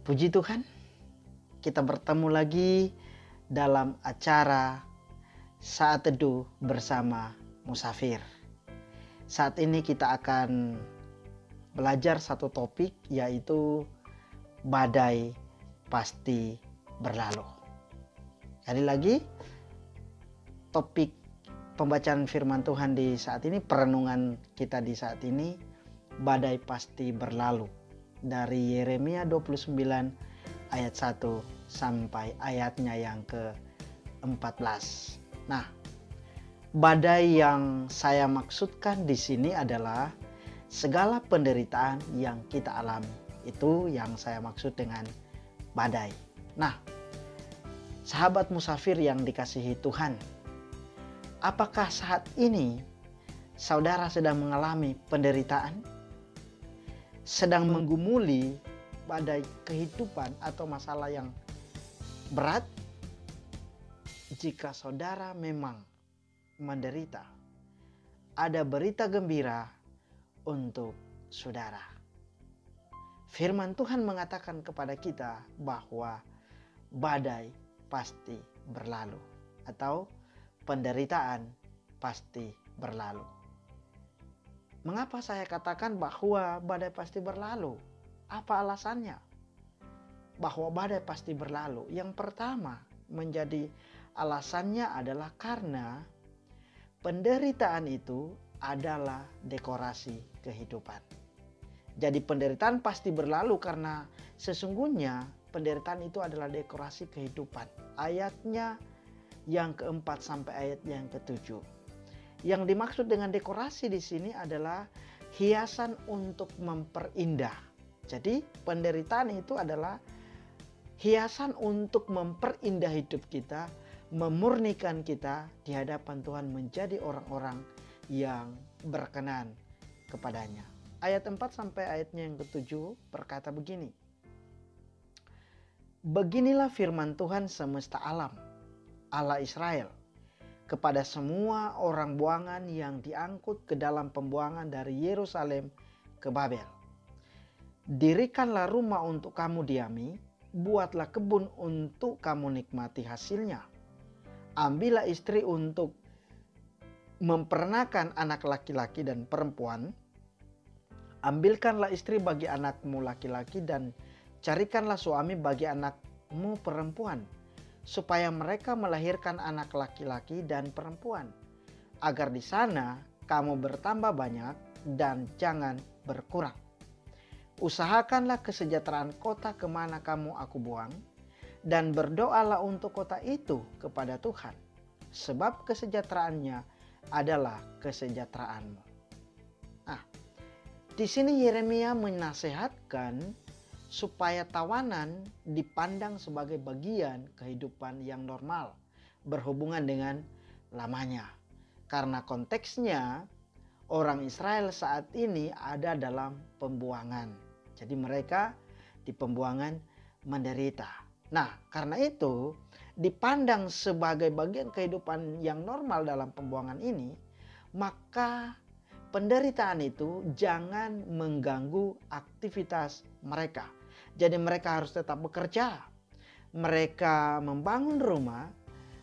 Puji Tuhan, kita bertemu lagi dalam acara Saat Teduh bersama Musafir. Saat ini kita akan belajar satu topik, yaitu badai pasti berlalu. Sekali lagi, topik pembacaan firman Tuhan di saat ini, perenungan kita di saat ini, badai pasti berlalu. Dari Yeremia 29 ayat 1 sampai ayatnya yang ke-14. Nah, badai yang saya maksudkan di sini adalah segala penderitaan yang kita alami. Itu yang saya maksud dengan badai. Nah, sahabat musafir yang dikasihi Tuhan, apakah saat ini saudara sedang mengalami penderitaan? Sedang menggumuli badai kehidupan atau masalah yang berat? Jika saudara memang menderita, ada berita gembira untuk saudara. Firman Tuhan mengatakan kepada kita bahwa badai pasti berlalu atau penderitaan pasti berlalu. Mengapa saya katakan bahwa badai pasti berlalu? Apa alasannya bahwa badai pasti berlalu? Yang pertama menjadi alasannya adalah karena penderitaan itu adalah dekorasi kehidupan. Jadi penderitaan pasti berlalu karena sesungguhnya penderitaan itu adalah dekorasi kehidupan. Ayatnya yang keempat sampai ayat yang ketujuh. Yang dimaksud dengan dekorasi di sini adalah hiasan untuk memperindah. Jadi penderitaan itu adalah hiasan untuk memperindah hidup kita, memurnikan kita di hadapan Tuhan menjadi orang-orang yang berkenan kepadanya. Ayat 4 sampai ayatnya yang ke-7 berkata begini. Beginilah firman Tuhan semesta alam, Allah Israel, kepada semua orang buangan yang diangkut ke dalam pembuangan dari Yerusalem ke Babel. Dirikanlah rumah untuk kamu diami, buatlah kebun untuk kamu nikmati hasilnya. Ambillah istri untuk memperanakan anak laki-laki dan perempuan. Ambilkanlah istri bagi anakmu laki-laki dan carikanlah suami bagi anakmu perempuan, supaya mereka melahirkan anak laki-laki dan perempuan, agar di sana kamu bertambah banyak dan jangan berkurang. Usahakanlah kesejahteraan kota kemana kamu aku buang, dan berdoalah untuk kota itu kepada Tuhan, sebab kesejahteraannya adalah kesejahteraanmu. Nah, di sini Yeremia menasehatkan supaya tawanan dipandang sebagai bagian kehidupan yang normal berhubungan dengan lamanya. Karena konteksnya orang Israel saat ini ada dalam pembuangan. Jadi mereka di pembuangan menderita. Nah, karena itu dipandang sebagai bagian kehidupan yang normal dalam pembuangan ini, maka penderitaan itu jangan mengganggu aktivitas mereka. Jadi mereka harus tetap bekerja. Mereka membangun rumah,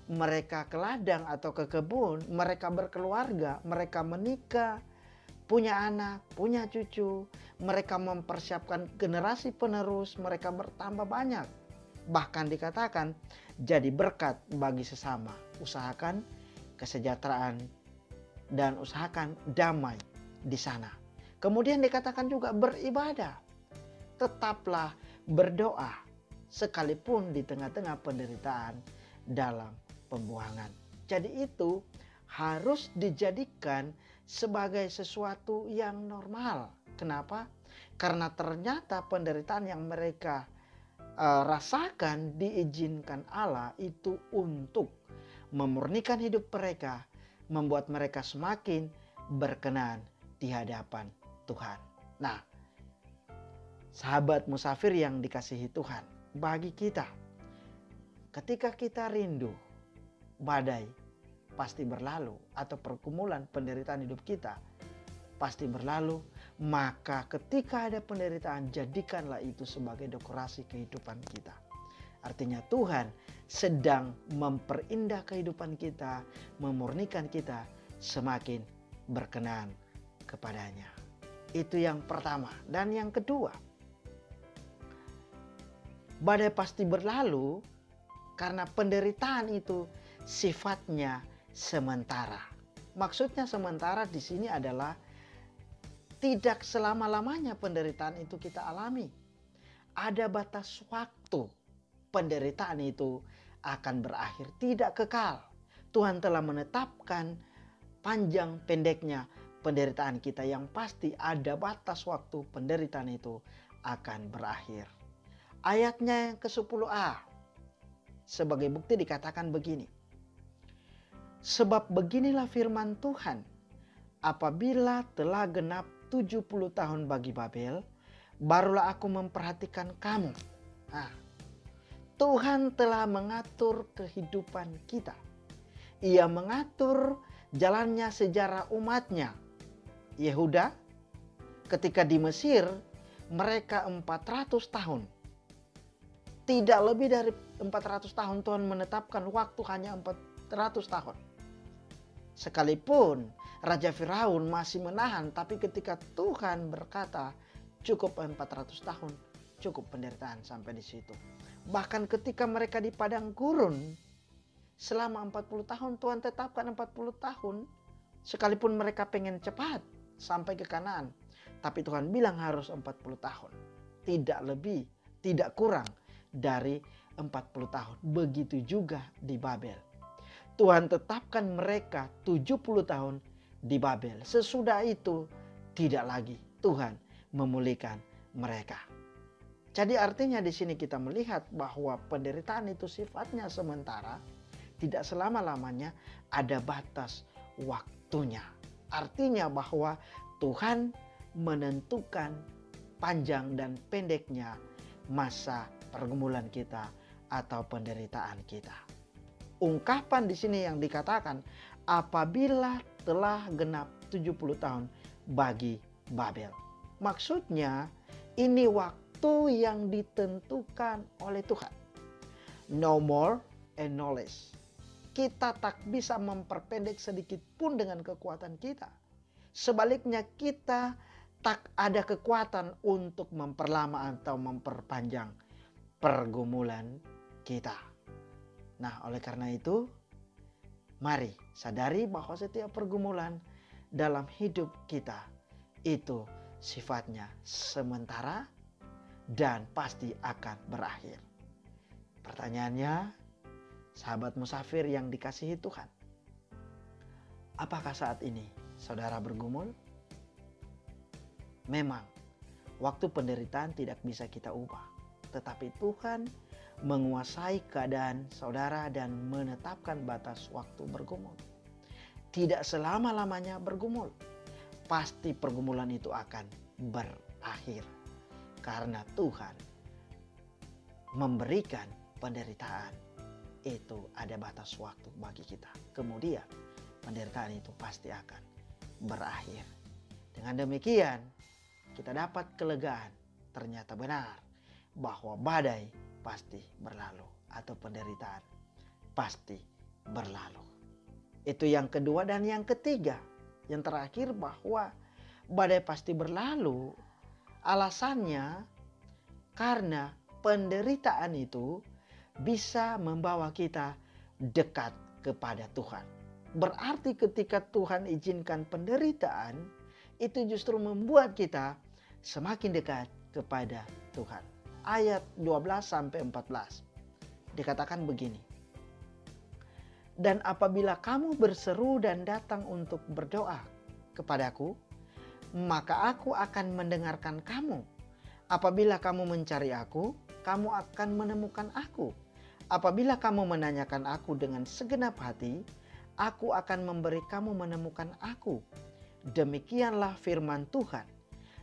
mereka ke ladang atau ke kebun, mereka berkeluarga, mereka menikah, punya anak, punya cucu, mereka mempersiapkan generasi penerus, mereka bertambah banyak. Bahkan dikatakan jadi berkat bagi sesama. Usahakan kesejahteraan dan usahakan damai di sana. Kemudian dikatakan juga beribadah. Tetaplah berdoa sekalipun di tengah-tengah penderitaan dalam pembuangan. Jadi itu harus dijadikan sebagai sesuatu yang normal. Kenapa? Karena ternyata penderitaan yang mereka rasakan diizinkan Allah itu untuk memurnikan hidup mereka, membuat mereka semakin berkenan di hadapan Tuhan. Nah, sahabat musafir yang dikasihi Tuhan, bagi kita, ketika kita rindu badai pasti berlalu atau pergumulan penderitaan hidup kita pasti berlalu, Maka ketika ada penderitaan, jadikanlah itu sebagai dekorasi kehidupan kita. Artinya Tuhan sedang memperindah kehidupan kita, memurnikan kita semakin berkenan kepadanya. Itu yang pertama. Dan yang kedua, badai pasti berlalu karena penderitaan itu sifatnya sementara. Maksudnya sementara di sini adalah tidak selama-lamanya penderitaan itu kita alami. Ada batas waktu penderitaan itu akan berakhir, tidak kekal. Tuhan telah menetapkan panjang pendeknya penderitaan kita, yang pasti ada batas waktu penderitaan itu akan berakhir. Ayatnya yang ke-10a sebagai bukti dikatakan begini. Sebab beginilah firman Tuhan, apabila telah genap 70 tahun bagi Babel, barulah aku memperhatikan kamu. Nah, Tuhan telah mengatur kehidupan kita. Ia mengatur jalannya sejarah umatnya. Yehuda ketika di Mesir, mereka 400 tahun. Tidak lebih dari 400 tahun Tuhan menetapkan waktu hanya 400 tahun. Sekalipun Raja Firaun masih menahan, tapi ketika Tuhan berkata cukup 400 tahun, cukup penderitaan sampai di situ. Bahkan ketika mereka di padang gurun selama 40 tahun, Tuhan tetapkan 40 tahun. Sekalipun mereka pengen cepat sampai ke Kanaan, tapi Tuhan bilang harus 40 tahun. Tidak lebih, tidak kurang dari 40 tahun. Begitu juga di Babel. Tuhan tetapkan mereka 70 tahun di Babel. Sesudah itu tidak lagi Tuhan memulihkan mereka. Jadi artinya di sini kita melihat bahwa penderitaan itu sifatnya sementara, tidak selama-lamanya, ada batas waktunya. Artinya bahwa Tuhan menentukan panjang dan pendeknya masa pergumulan kita atau penderitaan kita. Ungkapan di sini yang dikatakan apabila telah genap 70 tahun bagi Babel. Maksudnya ini waktu yang ditentukan oleh Tuhan. No more and no less. Kita tak bisa memperpendek sedikit pun dengan kekuatan kita. Sebaliknya kita tak ada kekuatan untuk memperlama atau memperpanjang pergumulan kita. Nah, oleh karena itu, mari sadari bahwa setiap pergumulan dalam hidup kita itu sifatnya sementara dan pasti akan berakhir. Pertanyaannya, sahabat musafir yang dikasihi Tuhan, apakah saat ini saudara bergumul? Memang, waktu penderitaan tidak bisa kita ubah, tetapi Tuhan menguasai keadaan saudara dan menetapkan batas waktu bergumul. Tidak selama-lamanya bergumul. Pasti pergumulan itu akan berakhir. Karena Tuhan memberikan penderitaan, itu ada batas waktu bagi kita. Kemudian penderitaan itu pasti akan berakhir. Dengan demikian kita dapat kelegaan. Ternyata benar bahwa badai pasti berlalu atau penderitaan pasti berlalu. Itu yang kedua. Dan yang ketiga, yang terakhir, bahwa badai pasti berlalu alasannya karena penderitaan itu bisa membawa kita dekat kepada Tuhan. Berarti ketika Tuhan izinkan penderitaan, itu justru membuat kita semakin dekat kepada Tuhan. Ayat 12-14 dikatakan begini. Dan apabila kamu berseru dan datang untuk berdoa kepadaku, maka aku akan mendengarkan kamu. Apabila kamu mencari aku, kamu akan menemukan aku. Apabila kamu menanyakan aku dengan segenap hati, aku akan memberi kamu menemukan aku. Demikianlah firman Tuhan.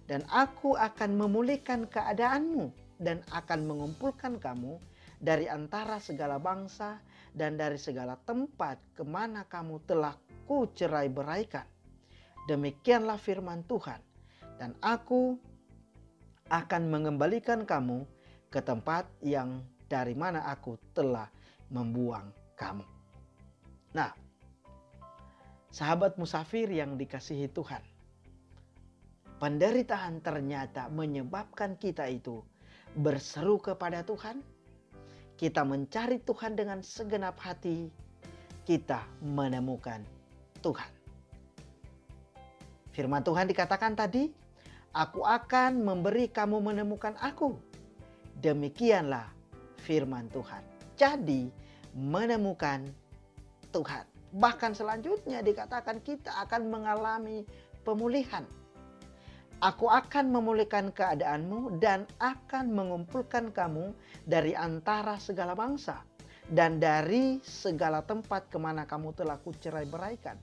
Dan aku akan memulihkan keadaanmu dan akan mengumpulkan kamu dari antara segala bangsa dan dari segala tempat kemana kamu telah kucerai beraikan. Demikianlah firman Tuhan. dan aku akan mengembalikan kamu ke tempat yang dari mana aku telah membuang kamu. Nah, sahabat musafir yang dikasihi Tuhan, penderitaan ternyata menyebabkan kita itu berseru kepada Tuhan. Kita mencari Tuhan dengan segenap hati, kita menemukan Tuhan. Firman Tuhan dikatakan tadi, aku akan memberi kamu menemukan aku. Demikianlah firman Tuhan. Jadi menemukan Tuhan. Bahkan selanjutnya dikatakan kita akan mengalami pemulihan. Aku akan memulihkan keadaanmu dan akan mengumpulkan kamu dari antara segala bangsa dan dari segala tempat kemana kamu telah kucerai-beraikan.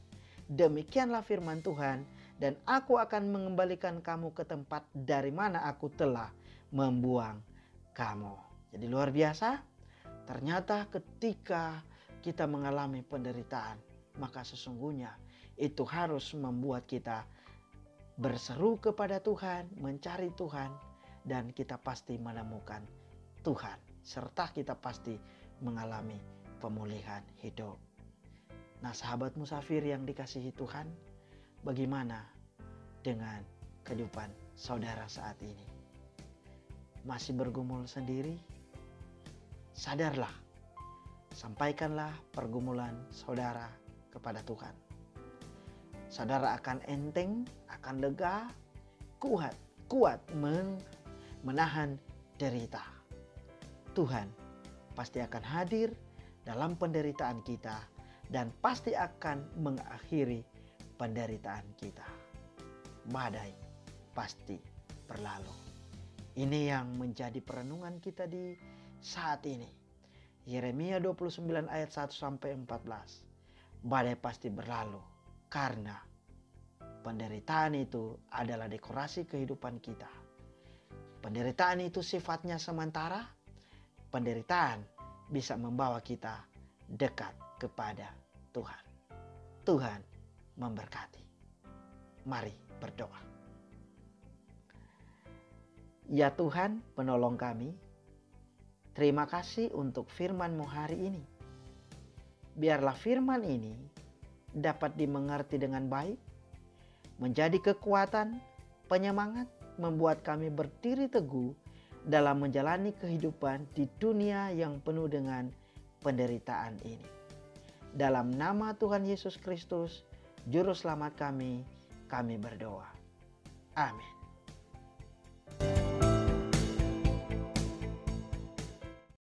Demikianlah firman Tuhan, dan aku akan mengembalikan kamu ke tempat dari mana aku telah membuang kamu. Jadi luar biasa, ternyata ketika kita mengalami penderitaan, maka sesungguhnya itu harus membuat kita berseru kepada Tuhan, mencari Tuhan, dan kita pasti menemukan Tuhan, serta kita pasti mengalami pemulihan hidup. Nah, sahabat musafir yang dikasihi Tuhan, bagaimana dengan kehidupan saudara saat ini? Masih bergumul sendiri? Sadarlah, sampaikanlah pergumulan saudara kepada Tuhan. Saudara akan enteng, akan lega, kuat menahan derita. Tuhan pasti akan hadir dalam penderitaan kita dan pasti akan mengakhiri penderitaan kita. Badai pasti berlalu. Ini yang menjadi perenungan kita di saat ini. Yeremia 29 ayat 1-14. Badai pasti berlalu karena penderitaan itu adalah dekorasi kehidupan kita. Penderitaan itu sifatnya sementara. Penderitaan bisa membawa kita dekat kepada Tuhan. Tuhan memberkati. Mari berdoa. Ya Tuhan, penolong kami, terima kasih untuk firman-Mu hari ini. Biarlah firman ini dapat dimengerti dengan baik, menjadi kekuatan, penyemangat, membuat kami berdiri teguh dalam menjalani kehidupan di dunia yang penuh dengan penderitaan ini. Dalam nama Tuhan Yesus Kristus, Juru Selamat kami berdoa. Amin.